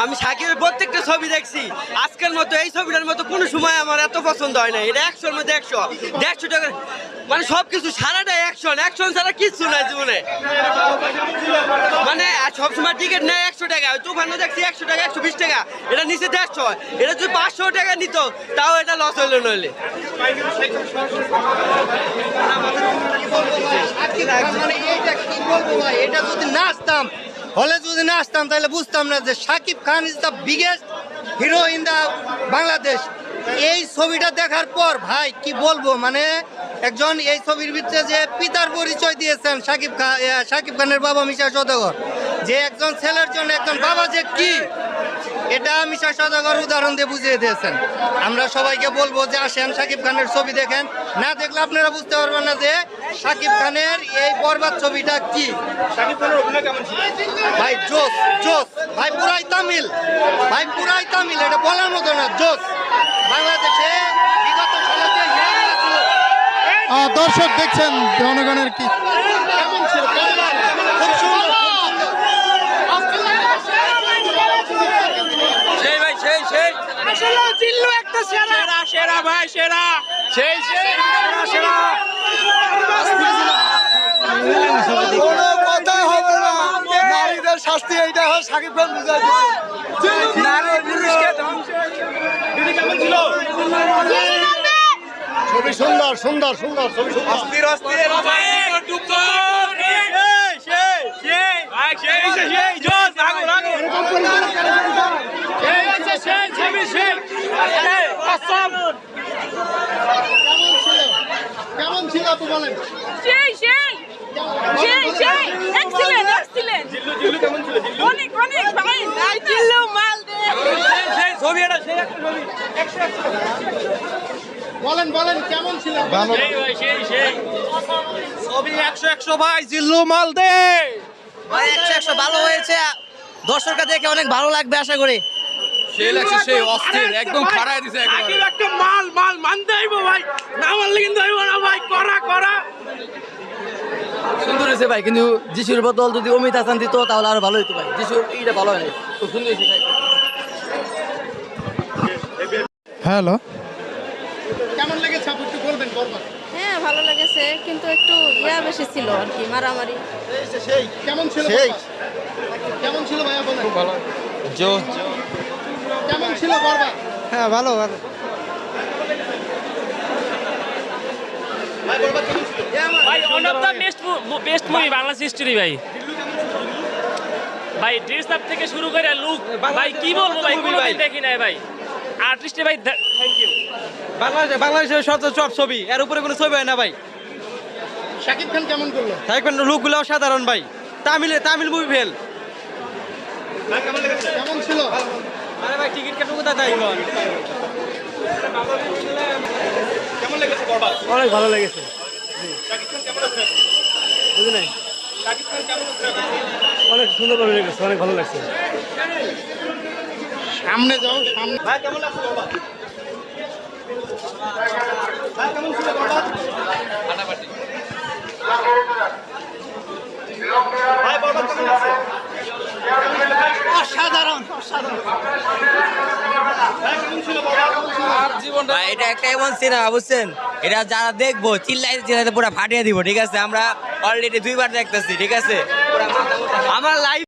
আমি সাকিবের প্রত্যেকটা ছবি দেখছি, আজকের মতো এই ছবিটার মতো কোনো সময় আমার এত পছন্দ হয় না। এটা 100-র মধ্যে 100 টাকা, মানে সবকিছু সারাটাই অ্যাকশন ছাড়া কিচ্ছু নাই জীবনে। মানে সবসময় টিকিট নেয় 100 টাকা, তুফানও দেখছি 100 টাকা 120 টাকা, এটা নিচে 150। এটা যদি 500 টাকা নিত তাও এটা লস হইলো নইলে। এটা যদি না আসতাম, হলে যদি না আসতাম তাহলে বুঝতাম না যে Shakib Khan is the biggest hero in the Bangladesh. এই ছবিটা দেখার পর ভাই কি বলবো, মানে একজন এই ছবির ভিতরে যে পিতার পরিচয় দিয়েছেন শাকিব খানের বাবা মিশা সওদাগর, যে একজন ছেলের জন্য একজন বাবা যে কি, এটা মিশা সওদাগর উদাহরণ দিয়ে বুঝিয়ে দিয়েছেন। আমরা সবাইকে বলবো যে আসেন শাকিব খানের ছবি দেখেন, না দেখলে আপনারা বুঝতে পারবেন না যে শাকিব খানের এই বরবাদ ছবিটা কি। শাকিব খানের অভিনয় কেমন ছিল ভাই? জোস জোস ভাই, পুরাই তামিল ভাই, পুরাই তামিল, এটা বলার মতো না, জোস। বাংলাদেশে বিগত সালে যে হিরোগুলো ছিল, দর্শক দেখছেন জনগণের কি কেমন ছিল? খুব সুন্দর, সেই ভাই সেই আসলে জিল্লু একটা সেরা ভাই, সেরা সেই সেরা কোনো কথা হবে না। নারীদের শাস্তি এইটা হয়, শাকিব খান বুঝাই দিচ্ছে। কেমন ছিল? ছবি সুন্দর সুন্দর সুন্দর ছবি সুন্দর। কেমন ছিল আপু বলেন? অনেক ভাই জিল্লু মাল দে। বলেন বলেন কেমন ছিল? ছবি 100 ভাই, জিল্লু মাল দে ভাই 100 ভালো হয়েছে, দর্শকরা দেখে অনেক ভালো লাগবে আশা করি। সেই অস্থির একদম খাড়ায় দিছে একেবারে। একটা মাল মানতে হইব ভাই, না মানলে কিন্তু হইব না ভাই, করা সুন্দর হয়েছে ভাই, কিন্তু যিশুর বদল যদি অমিত হাসান দিত তাহলে আরো ভালো হতো ভাই। যিশু এইটা ভালো হয় নাই, খুব সুন্দর হয়েছে ভাই। হ্যালো, কেমন লেগেছে আপু একটু বলবেন? বরবাদ হ্যাঁ ভালো লেগেছে, কিন্তু একটু বেশি ছিল আর কি, মারামারি। কেমন ছিল? কেমন ছিল ভাইয়া বলেন? ভালো। কেমন ছিল বরবাদ? হ্যাঁ ভালো ভালো। ভাই one of the best movie Bangladesh history ভাই। ভাই ড্রেস আপ থেকে শুরু করে লুক, ভাই কি বলবো ভাই, কোনোদিন দেখি নাই ভাই। আর্টিস্টে ভাই থ্যাংক ইউ। বাংলাদেশের সবচেয়ে টপ ছবি, এর উপরে কোনো ছবি হয় না ভাই। শাকিব খান কেমন করলো? শাকিব খানের লুকগুলো সাধারণ ভাই, তামিল মুভি ফেল। কেমন ছিল? আরে ভাই টিকিট কাটবো কোথায় তাই বল। কেমন লেগেছে বরবাদ? অনেক ভালো লেগেছে। শাকিব খান কেমন আছে? বুঝি নাই, শাকিব খান কেমন আছে? অনেক সুন্দর ভাবে লেগেছে, অনেক ভালো লাগছে। সামনে যাও, সামনে। ভাই কেমন লাগছে বরবাদ? ভাই কেমন ছিল বরবাদ? ভাই বরবাদ কেমন লাগছে? অসাধারণ। ভাই কেমন ছিল বরবাদ? ভাই এটা একটা এমন সিনেমা বুঝছেন, এটা যারা দেখবো চিল্লাইতে পুরো ফাটিয়ে দিব। ঠিক আছে, আমরা অলরেডি 2বার দেখতেছি। ঠিক আছে, আমার লাইফ